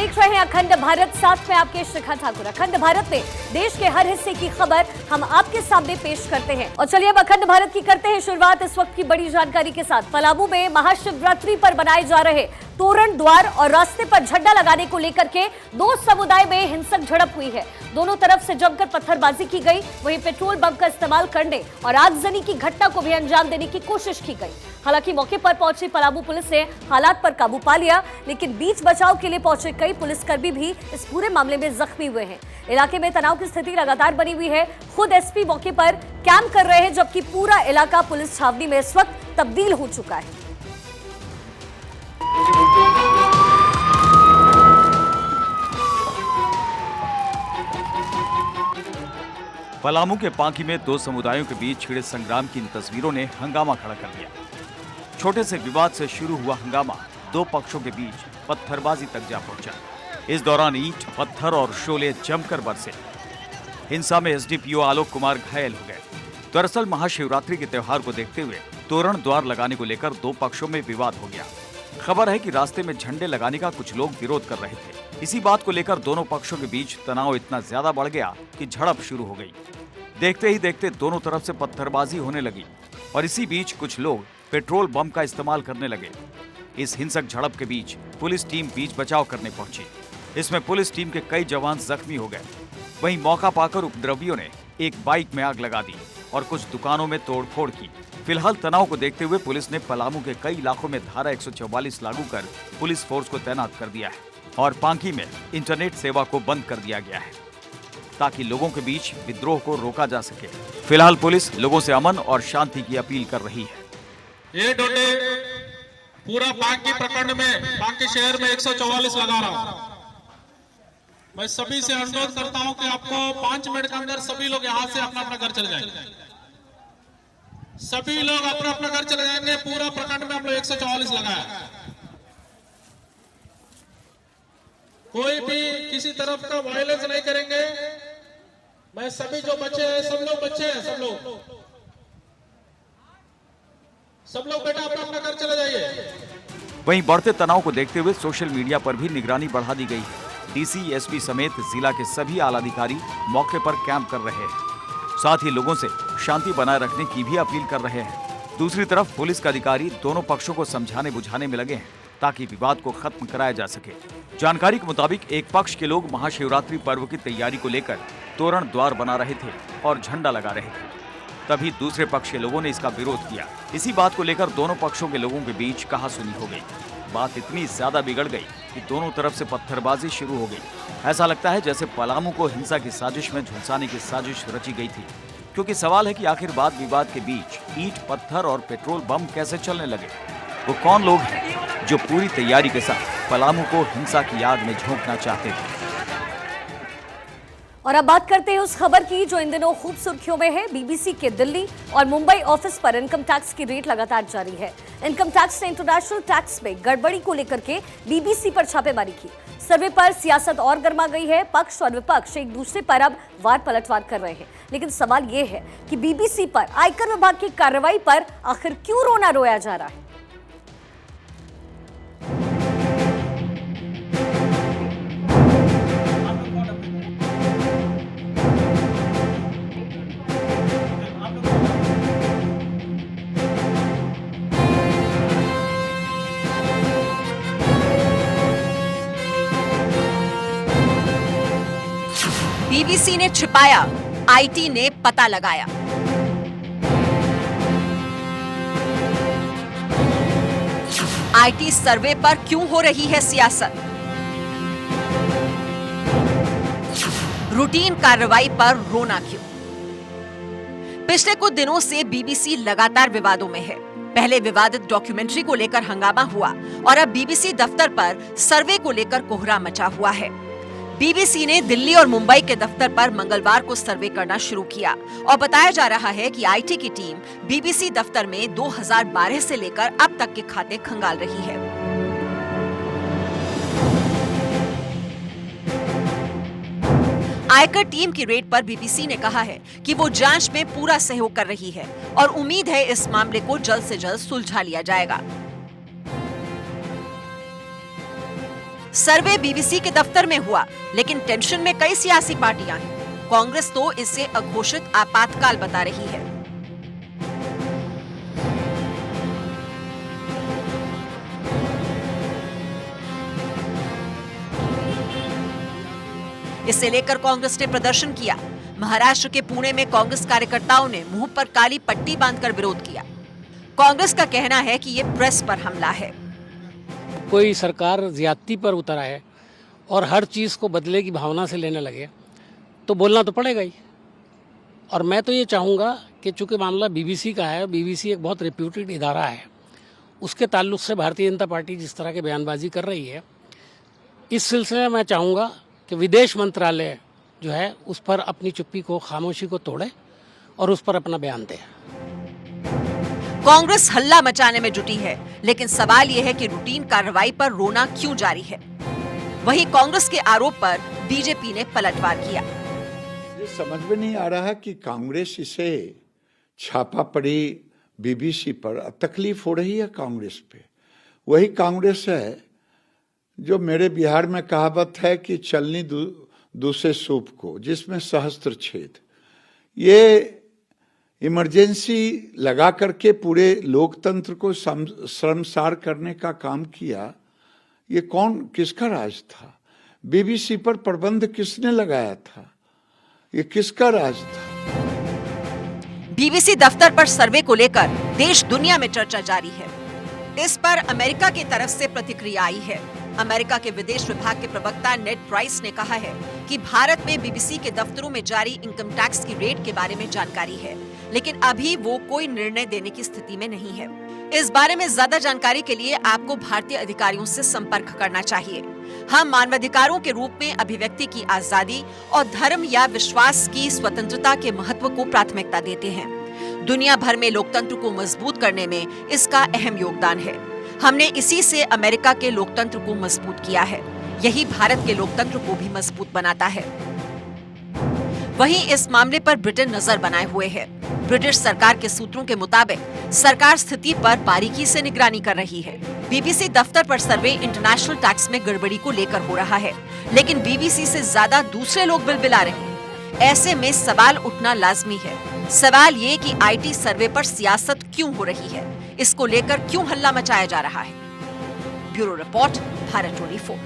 देख रहे हैं अखंड भारत, साथ में आपके शिखा ठाकुर। अखंड भारत में देश के हर हिस्से की खबर हम आपके सामने पेश करते हैं। और चलिए अब अखंड भारत की करते हैं शुरुआत इस वक्त की बड़ी जानकारी के साथ। पलामू में महाशिवरात्रि पर बनाए जा रहे तोरण द्वार और रास्ते पर झंडा लगाने को लेकर के दो समुदाय में हिंसक झड़प हुई है। दोनों तरफ से जमकर पत्थरबाजी की गई, वहीं पेट्रोल बम का इस्तेमाल करने और आगजनी की घटना को भी अंजाम देने की कोशिश की गई। हालांकि मौके पर पहुंची पलामू पुलिस ने हालात पर काबू पा लिया, लेकिन बीच बचाव के लिए पहुंचे कई पुलिसकर्मी भी इस पूरे मामले में जख्मी हुए हैं। इलाके में तनाव की स्थिति लगातार बनी हुई है। खुद एसपी मौके पर कैंप कर रहे हैं, जबकि पूरा इलाका पुलिस छावनी में इस वक्त तब्दील हो चुका है। पलामू के पांकी में दो समुदायों के बीच छिड़े संग्राम की इन तस्वीरों ने हंगामा खड़ा कर दिया। छोटे से विवाद से शुरू हुआ हंगामा दो पक्षों के बीच पत्थरबाजी तक जा पहुंचा। इस दौरान ईंट, पत्थर और शोले जमकर बरसे। हिंसा में एसडीपीओ आलोक कुमार घायल हो गए। दरअसल महाशिवरात्रि के त्योहार को देखते हुए तोरण द्वार लगाने को लेकर दो पक्षों में विवाद हो गया। खबर है कि रास्ते में झंडे लगाने का कुछ लोग विरोध कर रहे थे। इसी बात को लेकर दोनों पक्षों के बीच तनाव इतना ज्यादा बढ़ गया कि झड़प शुरू हो गई। देखते ही देखते दोनों तरफ से पत्थरबाजी होने लगी और इसी बीच कुछ लोग पेट्रोल बम का इस्तेमाल करने लगे। इस हिंसक झड़प के बीच पुलिस टीम बीच बचाव करने पहुंची। इसमें पुलिस टीम के कई जवान जख्मी हो गए। वहीं मौका पाकर उपद्रवियों ने एक बाइक में आग लगा दी और कुछ दुकानों में तोड़फोड़ की। फिलहाल तनाव को देखते हुए पुलिस ने पलामू के कई इलाकों में धारा 144 लागू कर पुलिस फोर्स को तैनात कर दिया है और पांकी में इंटरनेट सेवा को बंद कर दिया गया है ताकि लोगों के बीच विद्रोह को रोका जा सके। फिलहाल पुलिस लोगों से अमन और शांति की अपील कर रही है। ये डोटे पूरा पांकी प्रखंड में, पांकी शहर में 144 लगा रहा हूं। मैं सभी से अनुरोध करता हूं कि आपको 5 मिनट के अंदर सभी लोग यहां से अपना अपना घर चले जाएंगे। सभी लोग अपना अपना घर चले जाएंगे। पूरा प्रखंड में हम लोग 144 लगाया। कोई भी किसी तरफ का वायलेंस नहीं करेंगे। मैं सभी जो बच्चे हैं, सब लोग बच्चे हैं, सब लोग बेटा अपना अपना घर चले जाइए। वहीं बढ़ते तनाव को देखते हुए सोशल मीडिया पर भी निगरानी बढ़ा दी गई है। डीसी, एसपी समेत जिला के सभी आला अधिकारी मौके पर कैंप कर रहे हैं। साथ ही लोगों से शांति बनाए रखने की भी अपील कर रहे हैं। दूसरी तरफ पुलिस के अधिकारी दोनों पक्षों को समझाने बुझाने में लगे हैं ताकि विवाद को खत्म कराया जा सके। जानकारी के मुताबिक एक पक्ष के लोग महाशिवरात्रि पर्व की तैयारी को लेकर तोरण द्वार बना रहे थे और झंडा लगा रहे थे। तभी दूसरे पक्ष के लोगों ने इसका विरोध किया। इसी बात को लेकर दोनों पक्षों के लोगों के बीच कहासुनी हो गई। बात इतनी ज्यादा बिगड़ गई कि दोनों तरफ से पत्थरबाजी शुरू हो गई। ऐसा लगता है जैसे पलामू को हिंसा की साजिश में झुलसाने की साजिश रची गई थी। क्योंकि सवाल है कि आखिर वाद विवाद के बीच ईंट, पत्थर और पेट्रोल बम कैसे चलने लगे। वो कौन लोग हैं जो पूरी तैयारी के साथ पलामू को हिंसा की आग में झोंकना चाहते थे। और अब बात करते हैं उस खबर की जो इन दिनों खूब सुर्खियों में है। बीबीसी के दिल्ली और मुंबई ऑफिस पर इनकम टैक्स की रेड लगातार जारी है। इनकम टैक्स ने इंटरनेशनल टैक्स में गड़बड़ी को लेकर के बीबीसी पर छापेमारी की। सर्वे पर सियासत और गर्मा गई है। पक्ष और विपक्ष एक दूसरे पर अब वार पलटवार कर रहे हैं। लेकिन सवाल यह है कि बीबीसी पर आयकर विभाग की कार्रवाई पर आखिर क्यों रोना रोया जा रहा है। बीबीसी ने छिपाया, आईटी ने पता लगाया। आईटी सर्वे पर क्यों हो रही है सियासत? रूटीन कार्रवाई पर रोना क्यों? पिछले कुछ दिनों से बीबीसी लगातार विवादों में है। पहले विवादित डॉक्यूमेंट्री को लेकर हंगामा हुआ और अब बीबीसी दफ्तर पर सर्वे को लेकर कोहरा मचा हुआ है। बीबीसी ने दिल्ली और मुंबई के दफ्तर पर मंगलवार को सर्वे करना शुरू किया और बताया जा रहा है कि आईटी की टीम बीबीसी दफ्तर में 2012 से लेकर अब तक के खाते खंगाल रही है। आयकर टीम की रेड पर बीबीसी ने कहा है कि वो जांच में पूरा सहयोग कर रही है और उम्मीद है इस मामले को जल्द से जल्द सुलझा लिया जाएगा। सर्वे बीबीसी के दफ्तर में हुआ, लेकिन टेंशन में कई सियासी पार्टियां हैं। कांग्रेस तो इसे अघोषित आपातकाल बता रही है। इसे लेकर कांग्रेस ने प्रदर्शन किया। महाराष्ट्र के पुणे में कांग्रेस कार्यकर्ताओं ने मुंह पर काली पट्टी बांधकर विरोध किया। कांग्रेस का कहना है कि ये प्रेस पर हमला है। कोई सरकार ज्यादती पर उतर आए और हर चीज़ को बदले की भावना से लेने लगे तो बोलना तो पड़ेगा ही। और मैं तो ये चाहूँगा कि चूंकि मामला बीबीसी का है, बीबीसी एक बहुत रेप्यूटेड इदारा है, उसके ताल्लुक से भारतीय जनता पार्टी जिस तरह की बयानबाजी कर रही है, इस सिलसिले में मैं चाहूँगा कि विदेश मंत्रालय जो है उस पर अपनी चुप्पी को, खामोशी को तोड़े और उस पर अपना बयान दे। कांग्रेस हल्ला मचाने में जुटी है, लेकिन सवाल यह है कि रूटीन कार्रवाई पर रोना क्यों जारी है। वहीं कांग्रेस के आरोप पर बीजेपी ने पलटवार किया। ये समझ में नहीं आ रहा कि कांग्रेस इसे छापा पड़ी बीबीसी पर, अब तकलीफ हो रही है कांग्रेस पे। वही कांग्रेस है जो मेरे बिहार में कहावत है कि चलनी दूसरे सूप को, जिसमें सहस्त्र छेद। ये इमरजेंसी लगा करके पूरे लोकतंत्र को शर्मसार करने का काम किया। ये किसका राज था? बीबीसी पर प्रतिबंध किसने लगाया था? ये किसका राज था? बीबीसी दफ्तर पर सर्वे को लेकर देश दुनिया में चर्चा जारी है। इस पर अमेरिका की तरफ से प्रतिक्रिया आई है। अमेरिका के विदेश विभाग के प्रवक्ता नेड प्राइस ने कहा है कि भारत में बीबीसी के दफ्तरों में जारी इनकम टैक्स की रेट के बारे में जानकारी है, लेकिन अभी वो कोई निर्णय देने की स्थिति में नहीं है। इस बारे में ज्यादा जानकारी के लिए आपको भारतीय अधिकारियों से संपर्क करना चाहिए। हम मानवाधिकारों के रूप में अभिव्यक्ति की आजादी और धर्म या विश्वास की स्वतंत्रता के महत्व को प्राथमिकता देते हैं। दुनिया भर में लोकतंत्र को मजबूत करने में इसका अहम योगदान है। हमने इसी से अमेरिका के लोकतंत्र को मजबूत किया है। यही भारत के लोकतंत्र को भी मजबूत बनाता है। वहीं इस मामले पर ब्रिटेन नजर बनाए हुए है। ब्रिटिश सरकार के सूत्रों के मुताबिक सरकार स्थिति पर बारीकी से निगरानी कर रही है। बीबीसी दफ्तर पर सर्वे इंटरनेशनल टैक्स में गड़बड़ी को लेकर हो रहा है, लेकिन बीबीसी से ज्यादा दूसरे लोग बिलबिला रहे हैं। ऐसे में सवाल उठना लाजमी है। सवाल ये कि आईटी सर्वे पर सियासत क्यों हो रही है, इसको लेकर क्यों हल्ला मचाया जा रहा है। Bureau report, Bharat 24।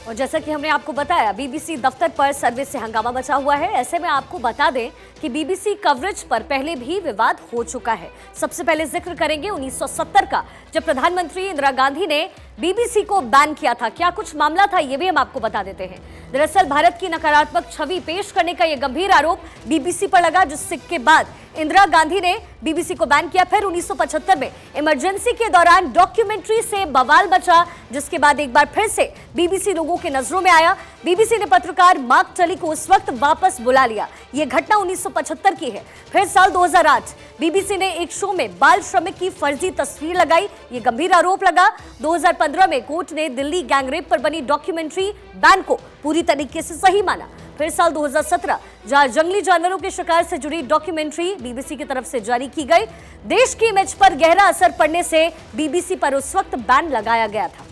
और जैसा कि हमने आपको बताया, बीबीसी दफ्तर पर सर्वे से हंगामा मचा हुआ है। ऐसे में आपको बता दें कि बीबीसी कवरेज पर पहले भी विवाद हो चुका है। सबसे पहले जिक्र करेंगे 1970 का, जब प्रधानमंत्री इंदिरा गांधी ने बीबीसी को बैन किया था। क्या कुछ मामला था, ये भी हम आपको बता देते हैं। दरअसल भारत की नकारात्मक छवि पेश करने का यह गंभीर आरोप बीबीसी पर लगा, जिसके बाद इंदिरा गांधी ने बीबीसी को बैन किया। फिर 1975 में इमरजेंसी के दौरान डॉक्यूमेंट्री से बवाल मचा, जिसके बाद एक बार फिर से बीबीसी लोगों के नजरों में आया। बीबीसी ने पत्रकार मार्क टली को उस वक्त वापस बुला लिया। यह घटना 1975 की है। फिर साल 2008 बीबीसी ने एक शो में बाल श्रमिक की फर्जी तस्वीर लगाई। ये गंभीर आरोप लगा। 2015 में कोर्ट ने दिल्ली गैंगरेप पर बनी डॉक्यूमेंट्री बैन को पूरी तरीके से सही माना। फिर साल 2017 जहां जंगली जानवरों के शिकार से जुड़ी डॉक्यूमेंट्री बीबीसी की तरफ से जारी की गई। देश की इमेज पर गहरा असर पड़ने से बीबीसी पर उस वक्त बैन लगाया गया था।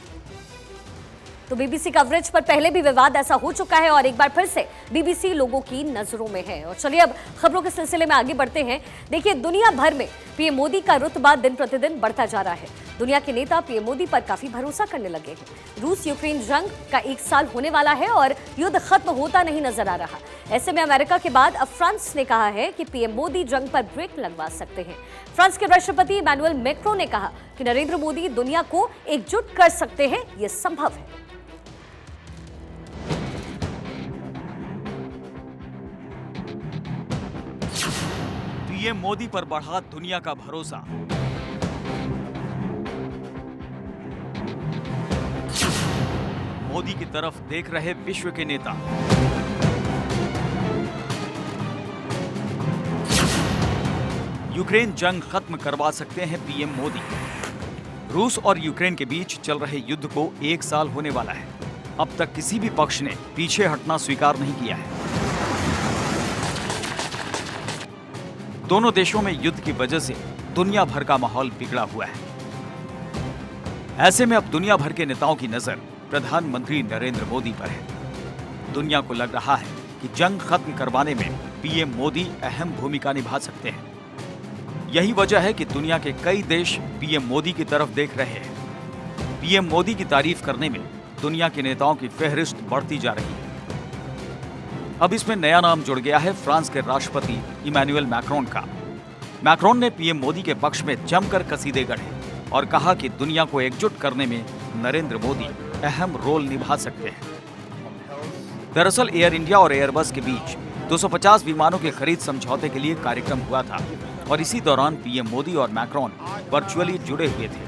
तो बीबीसी कवरेज पर पहले भी विवाद ऐसा हो चुका है और एक बार फिर से बीबीसी लोगों की नजरों में है। और चलिए अब खबरों के सिलसिले में आगे बढ़ते हैं। देखिए, दुनिया भर में पीएम मोदी का रुतबा दिन प्रतिदिन बढ़ता जा रहा है। दुनिया के नेता पीएम मोदी पर काफी भरोसा करने लगे हैं। रूस यूक्रेन जंग का 1 साल होने वाला है और युद्ध खत्म होता नहीं नजर आ रहा। ऐसे में अमेरिका के बाद अब फ्रांस ने कहा है कि पीएम मोदी जंग पर ब्रेक लगवा सकते हैं। फ्रांस के राष्ट्रपति इमैनुअल मैक्रों ने कहा कि नरेंद्र मोदी दुनिया को एकजुट कर सकते हैं। यह संभव है। पीएम मोदी पर बढ़ा दुनिया का भरोसा। मोदी की तरफ देख रहे विश्व के नेता। यूक्रेन जंग खत्म करवा सकते हैं पीएम मोदी। रूस और यूक्रेन के बीच चल रहे युद्ध को 1 साल होने वाला है। अब तक किसी भी पक्ष ने पीछे हटना स्वीकार नहीं किया है। दोनों देशों में युद्ध की वजह से दुनिया भर का माहौल बिगड़ा हुआ है। ऐसे में अब दुनिया भर के नेताओं की नजर प्रधानमंत्री नरेंद्र मोदी पर है। दुनिया को लग रहा है कि जंग खत्म करवाने में पीएम मोदी अहम भूमिका निभा सकते हैं। यही वजह है कि दुनिया के कई देश पीएम मोदी की तरफ देख रहे हैं। पीएम मोदी की तारीफ करने में दुनिया के नेताओं की फहरिस्त बढ़ती जा रही है। अब इसमें नया नाम जुड़ गया है फ्रांस के राष्ट्रपति इमैनुअल मैक्रोन का। मैक्रोन ने पीएम मोदी के पक्ष में जमकर कसीदे गढ़े और कहा कि दुनिया को एकजुट करने में नरेंद्र मोदी अहम रोल निभा सकते हैं। दरअसल एयर इंडिया और एयरबस के बीच 250 विमानों के खरीद समझौते के लिए कार्यक्रम हुआ था और इसी दौरान पीएम मोदी और मैक्रोन वर्चुअली जुड़े हुए थे।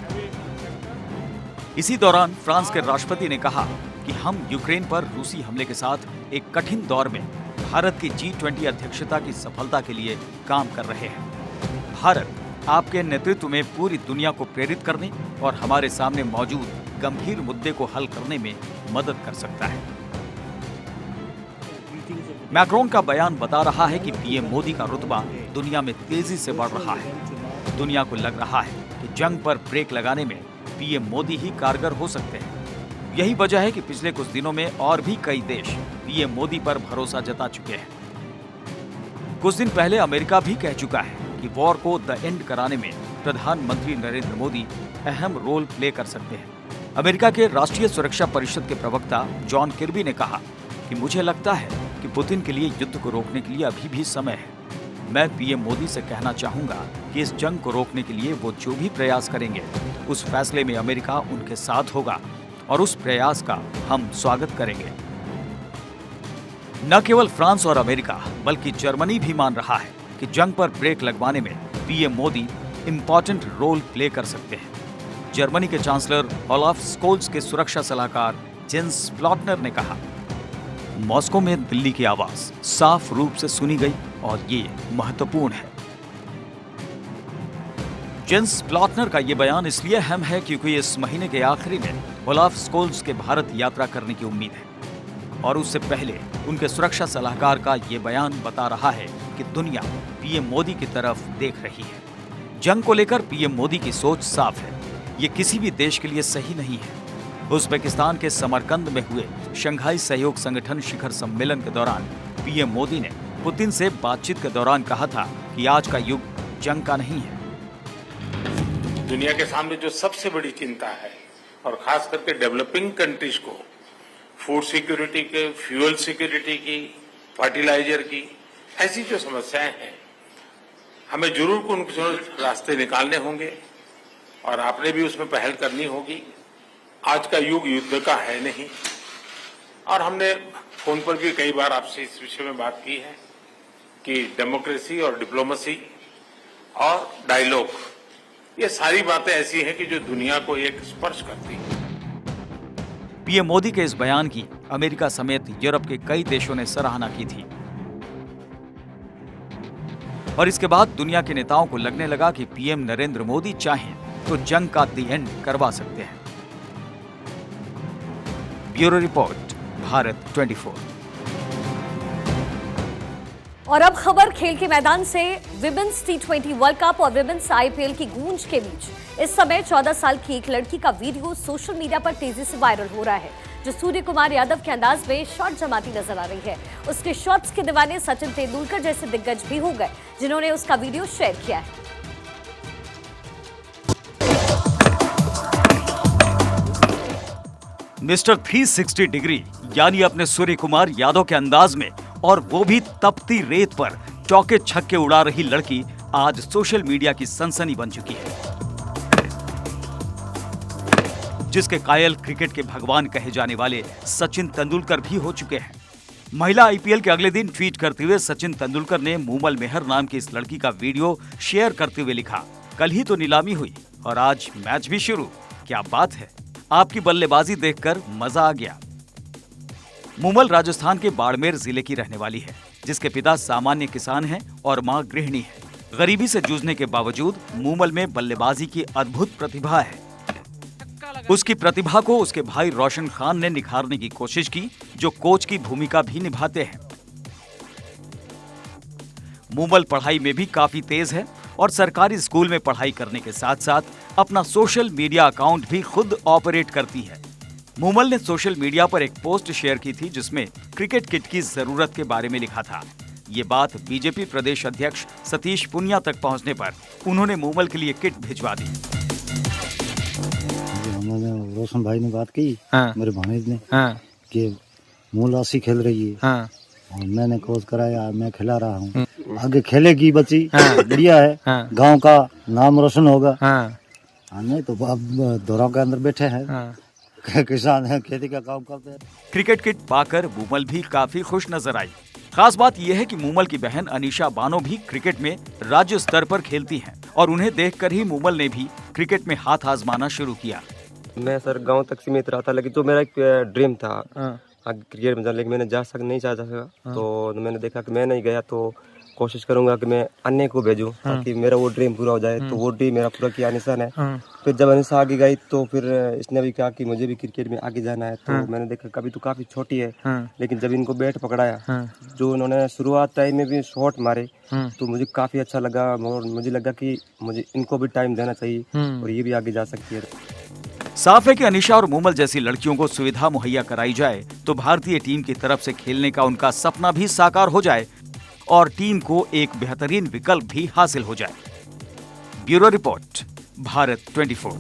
इसी दौरान फ्रांस के राष्ट्रपति ने कहा कि हम यूक्रेन पर रूसी हमले के साथ एक कठिन दौर में भारत की G20 अध्यक्षता की सफलता के लिए काम कर रहे हैं। भारत आपके नेतृत्व में पूरी दुनिया को प्रेरित करने और हमारे सामने मौजूद गंभीर मुद्दे को हल करने में मदद कर सकता है। मैक्रोन का बयान बता रहा है कि पीएम मोदी का रुतबा दुनिया में तेजी से बढ़ रहा है। दुनिया को लग रहा है कि जंग पर ब्रेक लगाने में पीएम मोदी ही कारगर हो सकते हैं। यही वजह है कि पिछले कुछ दिनों में और भी कई देश पीएम मोदी पर भरोसा जता चुके हैं। कुछ दिन पहले अमेरिका भी कह चुका है कि वॉर को द एंड कराने में प्रधानमंत्री नरेंद्र मोदी अहम रोल प्ले कर सकते हैं। अमेरिका के राष्ट्रीय सुरक्षा परिषद के प्रवक्ता जॉन किर्बी ने कहा कि मुझे लगता है कि पुतिन के लिए युद्ध को रोकने के लिए अभी भी समय है। मैं पीएम मोदी से कहना चाहूंगा कि इस जंग को रोकने के लिए वो जो भी प्रयास करेंगे उस फैसले में अमेरिका उनके साथ होगा और उस प्रयास का हम स्वागत करेंगे। न केवल फ्रांस और अमेरिका बल्कि जर्मनी भी मान रहा है कि जंग पर ब्रेक लगवाने में PM Modi important role play कर सकते हैं। जर्मनी के चांसलर ओलाफ स्कोल्ज के सुरक्षा सलाहकार जेंस स्प्लॉटनर ने कहा, मॉस्को में दिल्ली की आवाज साफ रूप से सुनी गई और ये महत्वपूर्ण है। जेंस स्प्लॉटनर का ये बयान इसलिए अहम है क्योंकि इस महीने के आखिरी में ओलाफ स्कोल्ज के भारत यात्रा करने की उम्मीद है और उससे पहले उनके सुरक्षा सलाहकार का ये बयान बता रहा है कि दुनिया पीएम मोदी की तरफ देख रही है। जंग को लेकर पीएम मोदी की सोच साफ है, ये किसी भी देश के लिए सही नहीं है। उज्बेकिस्तान के समरकंद में हुए शंघाई सहयोग संगठन शिखर सम्मेलन के दौरान पीएम मोदी ने पुतिन से बातचीत के दौरान कहा था कि आज का युग जंग का नहीं है। दुनिया के सामने जो सबसे बड़ी चिंता है और खास करके डेवलपिंग कंट्रीज को फूड सिक्योरिटी के, फ्यूल सिक्योरिटी की, फर्टिलाइजर की, ऐसी जो समस्याएं हैं, हमें जरूर उनको रास्ते निकालने होंगे और आपने भी उसमें पहल करनी होगी। आज का युग युद्ध का है नहीं और हमने फोन पर भी कई बार आपसे इस विषय में बात की है कि डेमोक्रेसी और डिप्लोमेसी और डायलॉग, ये सारी बातें ऐसी हैं कि जो दुनिया को एक स्पर्श करती है। पीएम मोदी के इस बयान की अमेरिका समेत यूरोप के कई देशों ने सराहना की थी और इसके बाद दुनिया के नेताओं को लगने लगा कि पीएम नरेंद्र मोदी चाहें तो जंग का दी एंड करवा सकते हैं। Bureau report, Bharat 24। और अब खबर खेल के मैदान से। विमेंस T20 वर्ल्ड कप और विमेंस IPL की गूंज के बीच इस समय 14 साल की एक लड़की का वीडियो सोशल मीडिया पर तेजी से वायरल हो रहा है, जो सूर्य कुमार यादव के अंदाज में शॉट जमाती नजर आ रही है। उसके शॉट्स के दीवाने सचिन तेंदुलकर जैसे दिग्गज भी हो गए, जिन्होंने उसका वीडियो शेयर किया है। मिस्टर 360 डिग्री यानी अपने सूर्य कुमार यादव के अंदाज में, और वो भी तपती रेत पर चौके छक्के उड़ा रही लड़की आज सोशल मीडिया की सनसनी बन चुकी है, जिसके कायल क्रिकेट के भगवान कहे जाने वाले सचिन तेंदुलकर भी हो चुके हैं। महिला IPL के अगले दिन ट्वीट करते हुए सचिन तेंदुलकर ने मूमल मेहर नाम की इस लड़की का वीडियो शेयर करते हुए लिखा, कल ही तो नीलामी हुई और आज मैच भी शुरू, क्या बात है, आपकी बल्लेबाजी देखकर मजा आ गया। मूमल राजस्थान के बाड़मेर जिले की रहने वाली है, जिसके पिता सामान्य किसान हैं और मां गृहिणी है। गरीबी से जूझने के बावजूद मूमल में बल्लेबाजी की अद्भुत प्रतिभा है। उसकी प्रतिभा को उसके भाई रोशन खान ने निखारने की कोशिश की, जो कोच की भूमिका भी निभाते हैं। मूमल पढ़ाई में भी काफी तेज है और सरकारी स्कूल में पढ़ाई करने के साथ साथ अपना सोशल मीडिया अकाउंट भी खुद ऑपरेट करती है। मूमल ने सोशल मीडिया पर एक पोस्ट शेयर की थी जिसमें क्रिकेट किट की जरूरत के बारे में लिखा था। ये बात बीजेपी प्रदेश अध्यक्ष सतीश पुनिया तक पहुंचने पर उन्होंने मूमल के लिए किट भिजवा दी। रोशन भाई ने बात की, मेरे भाणेज ने, कि मूल 80 खेल रही है, और मैंने कोच कराया, मैं खिला रहा हूँ, आगे खेलेगी बच्ची, बढ़िया है, गांव का नाम रोशन होगा। नहीं तो अब दौराव के अंदर बैठे हैं, किसान है, खेती का काम करते हैं। क्रिकेट किट पाकर मूमल भी काफी खुश नजर आई। खास बात यह है कि मूमल की बहन अनीशा बानो भी क्रिकेट में राज्य स्तर पर खेलती हैं और उन्हें देखकर ही मूमल ने भी क्रिकेट में हाथ आजमाना शुरू किया। मैं सर गांव तक सीमित रहा था, लेकिन तो मेरा एक ड्रीम था क्रिकेट में जाने, लेकिन मैंने नहीं जा सका। तो मैंने देखा कि मैं नहीं गया तो कोशिश करूंगा कि मैं अन्य को भेजूं ताकि मेरा वो ड्रीम पूरा हो जाए। तो वो ड्रीम मेरा पूरा किया अनिशा ने। फिर जब अनिशा आगे गई तो फिर इसने भी कहा कि मुझे भी क्रिकेट में आगे जाना है। तो मैंने देखा कभी तो काफी छोटी है, लेकिन जब इनको बैट पकड़ाया, जो उन्होंने शुरुआत टाइम में भी शॉट मारे, तो मुझे काफी अच्छा लगा और मुझे लगा कि मुझे इनको भी टाइम देना चाहिए और ये भी आगे जा सकती है। साफ है कि अनीशा और मूमल जैसी लड़कियों को सुविधा मुहैया कराई जाए तो भारतीय टीम की तरफ से खेलने का उनका सपना भी साकार हो जाए और टीम को एक बेहतरीन विकल्प भी हासिल हो जाए। Bureau report, Bharat 24।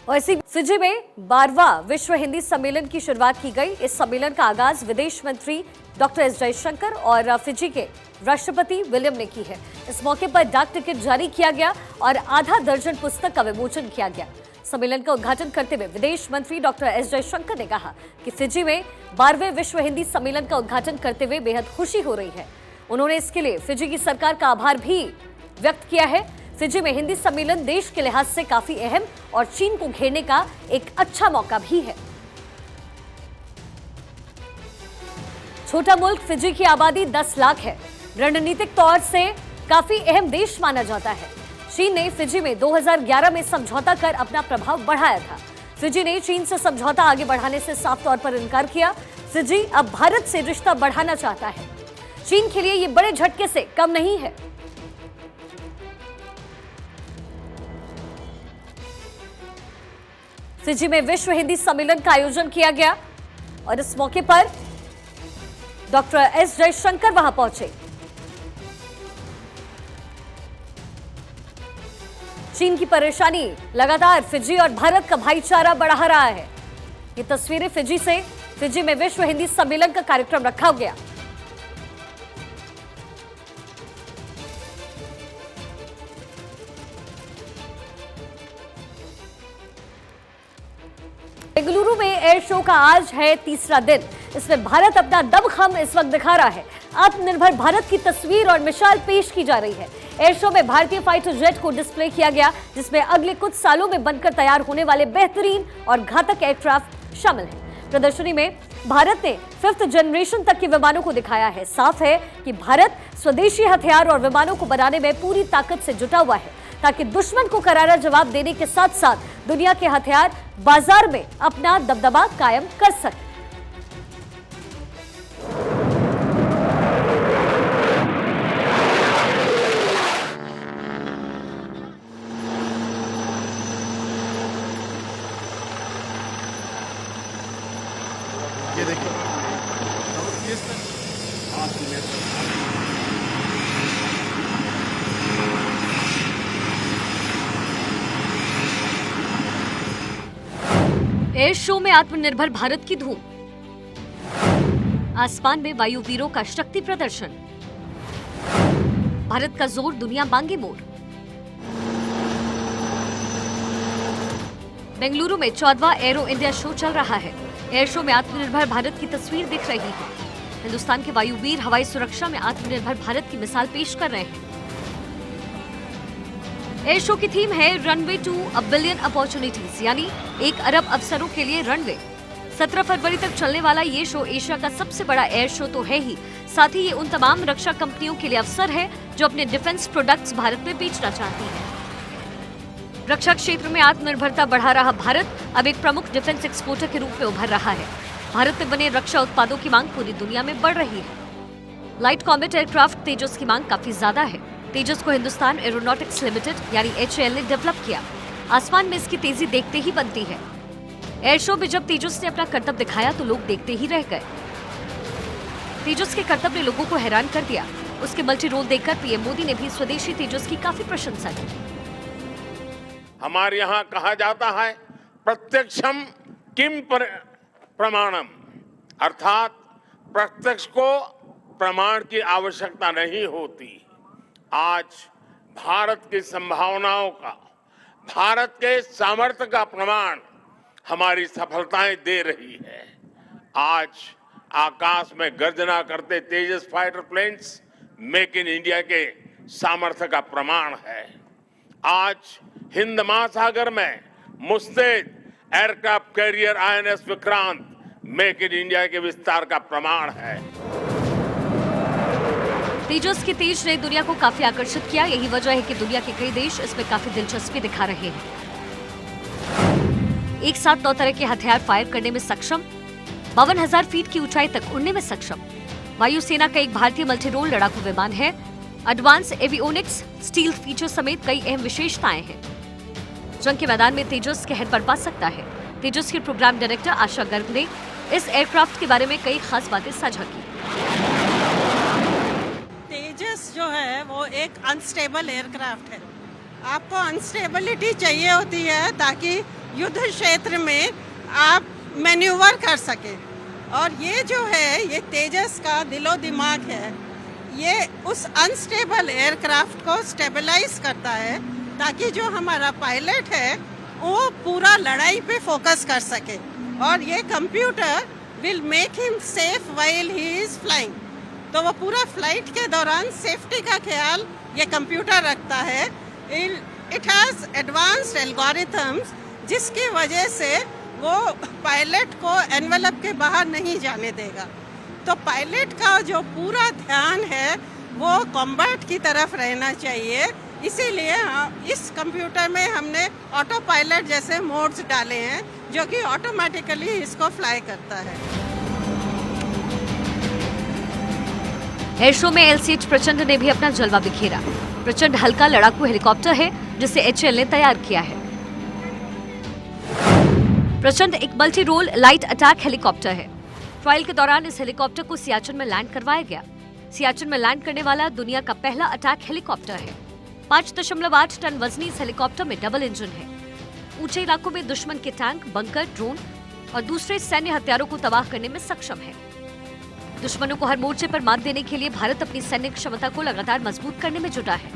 और इसी फिजी में 12वां विश्व हिंदी सम्मेलन की शुरुआत की गई। इस सम्मेलन का आगाज विदेश मंत्री डॉक्टर एस जयशंकर और फिजी के राष्ट्रपति विलियम ने की है। इस मौके पर डाक टिकट जारी किया गया और आधा दर्जन पुस्तक का विमोचन किया गया। सम्मेलन का उद्घाटन करते हुए विदेश मंत्री डॉक्टर एस जयशंकर ने कहा कि फिजी में 12वें विश्व हिंदी सम्मेलन का उद्घाटन करते हुए बेहद खुशी हो रही है। उन्होंने इसके लिए फिजी की सरकार का आभार भी व्यक्त किया है। फिजी में हिंदी सम्मेलन देश के लिहाज से काफी अहम और चीन को घेरने का एक अच्छा मौका भी है। छोटा मुल्क फिजी की आबादी 10 लाख है। रणनीतिक तौर से काफी अहम देश माना जाता है। चीन ने फिजी में 2011 में समझौता कर अपना प्रभाव बढ़ाया था। फिजी ने चीन से समझौता आगे बढ़ाने से साफ तौर पर इनकार किया। फिजी अब भारत से रिश्ता बढ़ाना चाहता है। चीन के लिए ये बड़े झटके से कम नहीं है। फिजी में विश्व हिंदी सम्मेलन का आयोजन किया गया और इस मौके पर डॉक्टर एस जयशंकर वहां पहुंचे। चीन की परेशानी लगातार फिजी और भारत का भाईचारा बढ़ा रहा है। ये तस्वीरें फिजी से। फिजी में विश्व हिंदी सम्मेलन का कार्यक्रम रखा गया। बेंगलुरु में एयर शो का आज है तीसरा दिन। इसमें भारत अपना दमखम इस वक्त दिखा रहा है। आत्मनिर्भर भारत की तस्वीर और मिसाल पेश की जा रही है। एयर शो में भारतीय फाइटर जेट को डिस्प्ले किया गया, जिसमें अगले कुछ सालों में बनकर तैयार होने वाले बेहतरीन और घातक एयरक्राफ्ट शामिल हैं। प्रदर्शनी में भारत ने 5th जनरेशन तक के विमानों को दिखाया है। साफ है कि भारत स्वदेशी हथियार और विमानों को बनाने में पूरी ताकत से जुटा हुआ है, ताकि दुश्मन को करारा जवाब देने के साथ साथ दुनिया के हथियार बाजार में अपना दबदबा कायम कर सके। ये देखिए एयर शो में आत्मनिर्भर भारत की धूम। आसमान में वायुवीरों का शक्ति प्रदर्शन। भारत का जोर, दुनिया मांगे मोर। बेंगलुरु में 14वां एरो इंडिया शो चल रहा है। एयर शो में आत्मनिर्भर भारत की तस्वीर दिख रही है। हिंदुस्तान के वायुवीर हवाई सुरक्षा में आत्मनिर्भर भारत की मिसाल पेश कर रहे हैं। एयर शो की थीम है runway to a billion opportunities, यानी 1 अरब अवसरों के लिए रनवे। 17 फरवरी तक चलने वाला ये शो एशिया का सबसे बड़ा एयर शो तो है ही, साथ ही ये उन तमाम रक्षा कंपनियों के लिए अवसर है जो अपने डिफेंस प्रोडक्ट्स भारत में बेचना चाहती हैं। रक्षा क्षेत्र में आत्मनिर्भरता बढ़ा रहा भारत अब एक प्रमुख डिफेंस एक्सपोर्टर के रूप में उभर रहा है। भारत में बने रक्षा उत्पादों की मांग पूरी दुनिया में बढ़ रही है। लाइट कॉम्बैट एयरक्राफ्ट तेजस की मांग काफी ज्यादा है। तेजस को हिंदुस्तान एरोनॉटिक्स लिमिटेड यानी HAL ने डेवलप किया। आसमान में इसकी तेजी देखते ही बनती है। एयर शो में जब तेजस ने अपना करतब दिखाया तो लोग देखते ही रह गए। तेजस के करतब ने लोगों को हैरान कर दिया। उसके मल्टी रोल देखकर पीएम मोदी ने भी स्वदेशी तेजस की काफी प्रशंसा की। हमारे यहाँ कहा जाता है प्रत्यक्षम किम प्रमाणम, अर्थात प्रत्यक्ष को प्रमाण की आवश्यकता नहीं होती। आज भारत की संभावनाओं का, भारत के सामर्थ्य का प्रमाण हमारी सफलताएं दे रही है। आज आकाश में गर्जना करते Tejas fighter planes make in India के सामर्थ्य का प्रमाण है। आज हिंद महासागर में मुस्तैद aircraft carrier INS Vikrant make in India के विस्तार का प्रमाण है। तेजस के तेज ने दुनिया को काफी आकर्षित किया। यही वजह है कि दुनिया के कई देश इसमें काफी दिलचस्पी दिखा रहे हैं। एक साथ 9 तरह के हथियार फायर करने में सक्षम, 52,000 फीट की ऊंचाई तक उड़ने में सक्षम। वायुसेना का एक भारतीय मल्टी रोल लड़ाकू विमान है। एडवांस एवियोनिक्स, स्टील फीचर समेत कई अहम विशेषताएं हैं। जंग के मैदान में तेजस कहर बरपा सकता है। तेजस के प्रोग्राम डायरेक्टर आशा गर्ग ने इस एयरक्राफ्ट के बारे में कई खास बातें साझा की। तेजस जो है वो एक अनस्टेबल एयरक्राफ्ट है। आपको अनस्टेबिलिटी चाहिए होती है ताकि युद्ध क्षेत्र में आप मैन्यूवर कर सके, और ये जो है ये तेजस का दिलो दिमाग है। ये उस अनस्टेबल एयरक्राफ्ट को स्टेबलाइज करता है ताकि जो हमारा पायलट है वो पूरा लड़ाई पे फोकस कर सके, और ये computer will make him safe while he is flying. तो वो पूरा फ्लाइट के दौरान सेफ्टी का ख्याल ये कंप्यूटर रखता है। इट हैज एडवांस्ड एल्गोरिथम्स जिसकी वजह से वो पायलट को एनवेलप के बाहर नहीं जाने देगा। तो पायलट का जो पूरा ध्यान है वो कॉम्बैट की तरफ रहना चाहिए। इसीलिए इस कंप्यूटर में हमने ऑटो पायलट जैसे मोड्स डाले हैं जो कि ऑटोमेटिकली इसको फ्लाई करता है। एयर शो में एलसीएच प्रचंड ने भी अपना जलवा बिखेरा। प्रचंड हल्का लड़ाकू हेलीकॉप्टर है जिसे एचएएल ने तैयार किया है। प्रचंड एक multi role light attack helicopter है। ट्रायल के दौरान इस हेलीकॉप्टर को सियाचिन में लैंड करवाया गया। सियाचिन में लैंड करने वाला दुनिया का पहला अटैक हेलीकॉप्टर है। 5.8 टन वजनी इस हेलीकॉप्टर में डबल इंजन है। ऊंचे इलाकों में दुश्मन के टैंक, बंकर, ड्रोन और दूसरे सैन्य हथियारों को तबाह करने में सक्षम है। दुश्मनों को हर मोर्चे पर मात देने के लिए भारत अपनी सैन्य क्षमता को लगातार मजबूत करने में जुटा है।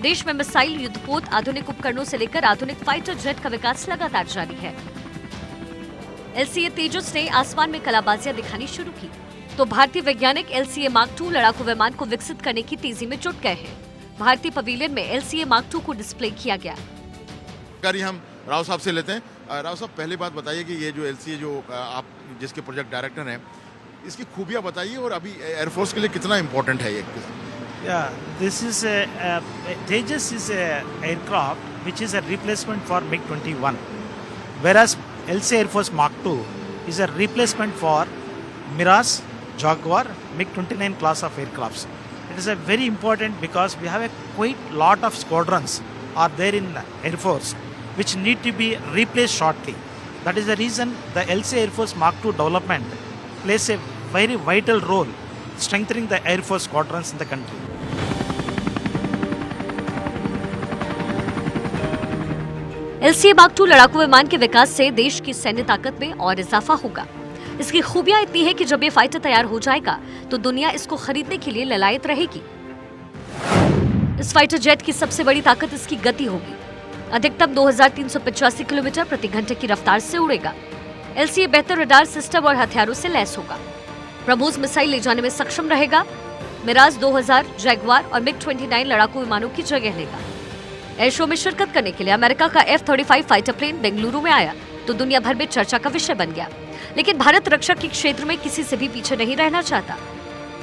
देश में मिसाइल, युद्धपोत, आधुनिक उपकरणों से लेकर आधुनिक फाइटर जेट का विकास लगातार जारी है। एलसीए तेजस ने आसमान में कलाबाजियां दिखानी शुरू की तो भारतीय वैज्ञानिक एलसीए मार्क 2 लड़ाकू विमान को विकसित करने की तेजी में जुट गए हैं। भारतीय पवेलियन में एलसीए मार्क 2 को डिस्प्ले किया गया। जानकारी हम राव साहब से लेते हैं। राव साहब, पहली बात बताइए कि ये जो एलसीए जो आप जिसके प्रोजेक्ट डायरेक्टर हैं, इसकी खूबियां बताइए और अभी एयरफोर्स के लिए कितना इम्पोर्टेंट है ये। This is Tejas is a aircraft which is a replacement for MiG-21, whereas LC Air Force Mark II is a replacement for Mirage, Jaguar, MiG-29 class of aircrafts. It is a very important because we have a quite lot of squadrons are there in Air Force which need to be replaced shortly. That is the reason the LC Air Force Mark II development plays a very vital role strengthening the Air Force squadrons in the country. LCA mark 2 लड़ाकू विमान के विकास से देश की सैन्य ताकत में और इजाफा होगा। इसकी खूबियां इतनी है कि जब ये फाइटर तैयार हो जाएगा तो दुनिया इसको खरीदने के लिए ललायत रहेगी। इस फाइटर जेट की सबसे बड़ी ताकत इसकी गति होगी। अधिकतम 2385 किलोमीटर प्रति घंटे की रफ्तार से उड़ेगा। एलसीए बेहतर रडार सिस्टम और हथियारों से लैस होगा। ब्रह्मोस मिसाइल ले जाने में सक्षम रहेगा। मिराज 2000, जैगवार और मिग-29 लड़ाकू विमानों की जगह लेगा। एयर शो में शिरकत करने के लिए अमेरिका का F-35 फाइटर प्लेन बेंगलुरु में आया तो दुनिया भर में चर्चा का विषय बन गया। लेकिन भारत रक्षा के क्षेत्र में किसी से भी पीछे नहीं रहना चाहता।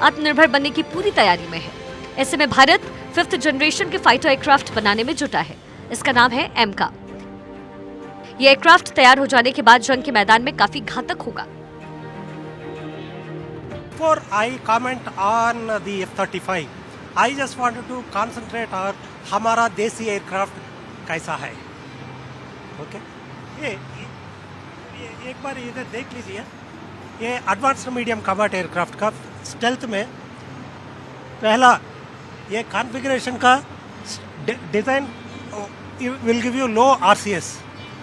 आत्मनिर्भर बनने की पूरी तैयारी में है। ऐसे में भारत 5th जनरेशन के फाइटर एयरक्राफ्ट बनाने में जुटा है। इसका नाम है एमका। ये एयरक्राफ्ट तैयार हो जाने के बाद जंग के मैदान में काफी घातक होगा। Before I comment on the F-35, I just wanted to concentrate on हमारा देसी एयरक्राफ्ट कैसा है। ओके, एक बार इधर देख लीजिए, ये एडवांस्ड मीडियम कॉम्बैट एयरक्राफ्ट का स्टेल्थ में पहला ये कॉन्फ़िगरेशन का design will give you low RCS.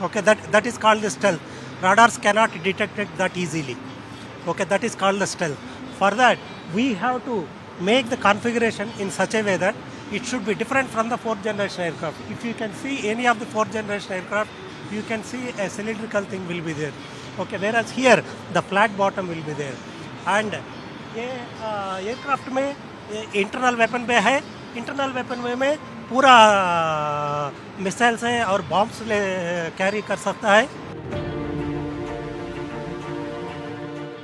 Okay, that is called the stealth. Radars cannot detect it that easily. Okay, that is called the stealth. For that, we have to make the configuration in such a way that it should be different from the fourth generation aircraft. If you can see any of the fourth generation aircraft, you can see a cylindrical thing will be there. Okay, whereas here the flat bottom will be there. And ये aircraft में internal weapon पे है. Internal weapon में पूरा missiles है और bombs carry कर सकता है.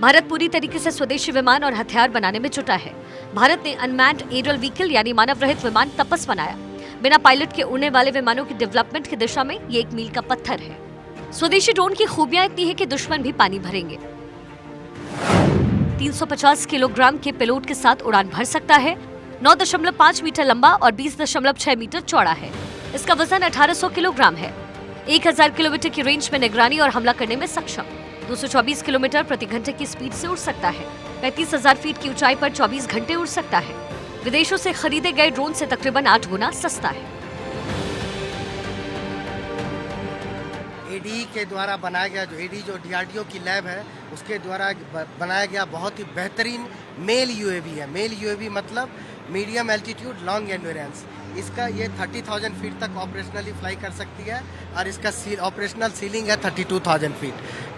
भारत पूरी तरीके से स्वदेशी विमान और हथियार बनाने में जुटा है. भारत ने अनमैन्ड एरियल व्हीकल यानी मानव रहित विमान तपस बनाया. बिना पायलट के उड़ने वाले विमानों की डेवलपमेंट की दिशा में ये एक मील का पत्थर है. स्वदेशी ड्रोन की खूबियां इतनी है कि दुश्मन भी पानी भरेंगे. 350 किलोग्राम के पेलोड के साथ उड़ान भर सकता है. 9.5 मीटर लंबा और 20.6 मीटर चौड़ा है. इसका वजन 1800 किलोग्राम है. 1000 किलोमीटर की रेंज में निगरानी और हमला करने में सक्षम. 224 किलोमीटर प्रति घंटे की स्पीड से उड़ सकता है. 35,000 फीट की ऊंचाई पर 24 घंटे उड़ सकता है. विदेशों से खरीदे गए ड्रोन से तकरीबन 8 गुना सस्ता है. एडी के द्वारा बनाया गया जो डीआरडीओ की लैब है उसके द्वारा बनाया गया बहुत ही बेहतरीन मेल यूएवी है. मेल यूएवी मतलब मीडियम एल्टीट्यूड लॉन्ग एंड्योरेंस. इसका ये 30,000 फीट तक ऑपरेशनली फ्लाई कर सकती है और इसका ऑपरेशनल सीलिंग है 32,000 फीट.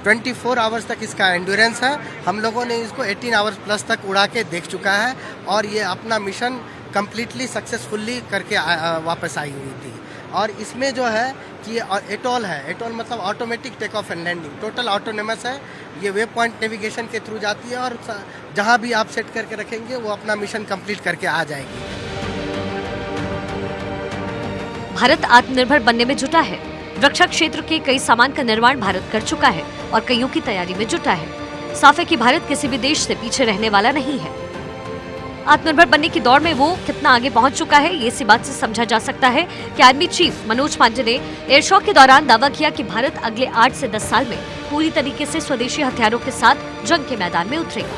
24 आवर्स तक इसका एंड्योरेंस है. हम लोगों ने इसको 18 आवर्स प्लस तक उड़ा के देख चुका है और ये अपना मिशन कम्प्लीटली सक्सेसफुली करके वापस आई हुई थी. और इसमें जो है कि एटॉल है. एटॉल मतलब automatic take off and landing. Total autonomous है. ये वे पॉइंट नेविगेशन के थ्रू जाती है और जहां भी आप सेट करके रखेंगे वो अपना मिशन कंप्लीट करके आ जाएगी. भारत आत्मनिर्भर बनने में जुटा है. रक्षा क्षेत्र के कई सामान का निर्माण भारत कर चुका है और कईयों की तैयारी में जुटा है. साफ है कि भारत किसी भी देश से पीछे रहने वाला नहीं है. आत्मनिर्भर बनने की दौड़ में वो कितना आगे पहुंच चुका है ये इसी बात से समझा जा सकता है कि आर्मी चीफ मनोज पांडे ने एयर शो के दौरान दावा किया कि भारत अगले 8 से 10 साल में पूरी तरीके से स्वदेशी हथियारों के साथ जंग के मैदान में उतरेगा.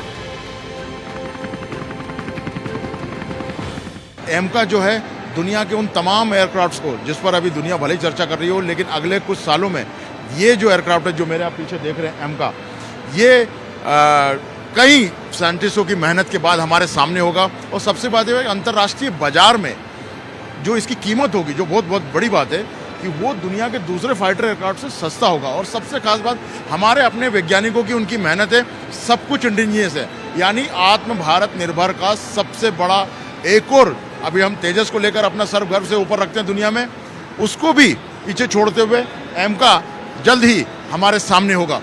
एमका जो है दुनिया के उन तमाम एयरक्राफ्ट्स को जिस पर अभी दुनिया भले ही चर्चा कर रही हो, लेकिन अगले कुछ सालों में ये जो एयरक्राफ्ट है जो मेरे आप पीछे देख रहे हैं एमका, ये कई साइंटिस्टों की मेहनत के बाद हमारे सामने होगा. और सबसे बात यह है कि अंतर्राष्ट्रीय बाजार में जो इसकी कीमत होगी, जो बहुत बहुत बड़ी बात है कि वो दुनिया के दूसरे फाइटर एयरक्राफ्ट से सस्ता होगा. और सबसे खास बात हमारे अपने वैज्ञानिकों की उनकी मेहनत है. सब कुछ इंडिजिनियस है. यानी आत्म भारत निर्भर का सबसे बड़ा एक और अभी हम तेजस को लेकर अपना सर गर्व से ऊपर रखते हैं दुनिया में, उसको भी पीछे छोड़ते हुए एमका जल्द ही हमारे सामने होगा.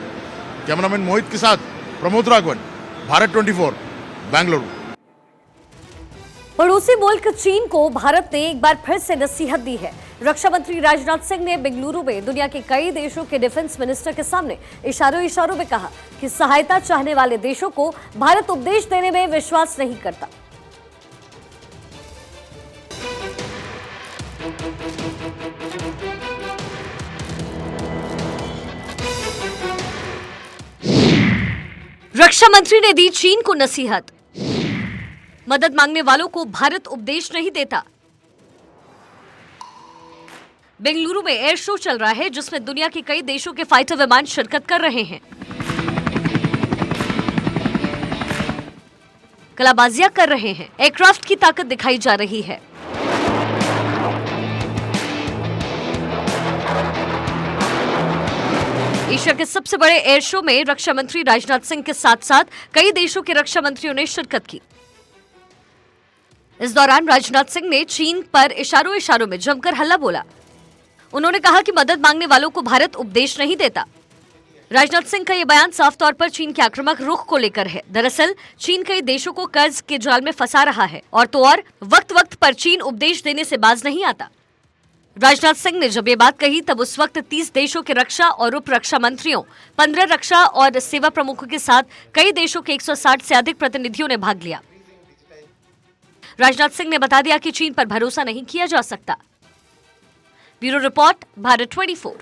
कैमरामैन मोहित के साथ प्रमोद राघवन, भारत 24, बेंगलुरु. पड़ोसी मुल्क चीन को भारत ने एक बार फिर से नसीहत दी है. रक्षा मंत्री राजनाथ सिंह ने बेंगलुरु में दुनिया के कई देशों के डिफेंस मिनिस्टर के सामने इशारों में कहा कि सहायता चाहने वाले देशों को भारत उपदेश देने में विश्वास नहीं करता. रक्षा मंत्री ने दी चीन को नसीहत. मदद मांगने वालों को भारत उपदेश नहीं देता. बेंगलुरु में एयर शो चल रहा है जिसमें दुनिया के कई देशों के फाइटर विमान शिरकत कर रहे हैं. कलाबाजियां कर रहे हैं. एयरक्राफ्ट की ताकत दिखाई जा रही है. एशिया के सबसे बड़े एयर शो में रक्षा मंत्री राजनाथ सिंह के साथ साथ कई देशों के रक्षा मंत्रियों ने शिरकत की. इस दौरान राजनाथ सिंह ने चीन पर इशारों में जमकर हल्ला बोला. उन्होंने कहा कि मदद मांगने वालों को भारत उपदेश नहीं देता. राजनाथ सिंह का यह बयान साफ तौर पर चीन के आक्रामक रुख को लेकर है. दरअसल चीन कई देशों को कर्ज के जाल में फंसा रहा है और तो और वक्त पर चीन उपदेश देने से बाज नहीं आता. राजनाथ सिंह ने जब ये बात कही तब उस वक्त 30 देशों के रक्षा और उप रक्षा मंत्रियों, 15 रक्षा और सेवा प्रमुखों के साथ कई देशों के 160 से अधिक प्रतिनिधियों ने भाग लिया. राजनाथ सिंह ने बता दिया कि चीन पर भरोसा नहीं किया जा सकता. Bureau report, Bharat 24.